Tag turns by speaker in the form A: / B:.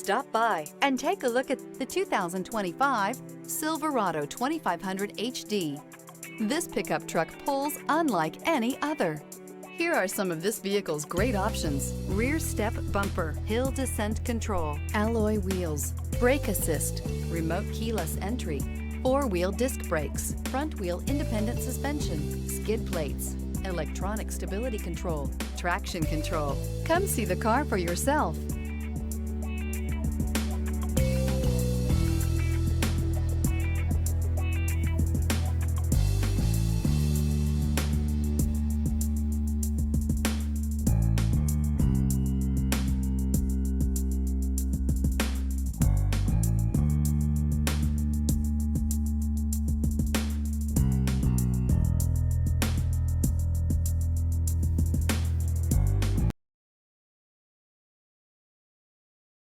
A: Stop by and take a look at the 2025 Silverado 2500 HD. This pickup truck pulls unlike any other. Here are some of this vehicle's great options: rear step bumper, hill descent control, alloy wheels, brake assist, remote keyless entry, four-wheel disc brakes, front wheel independent suspension, skid plates, electronic stability control, traction control. Come see the car for yourself.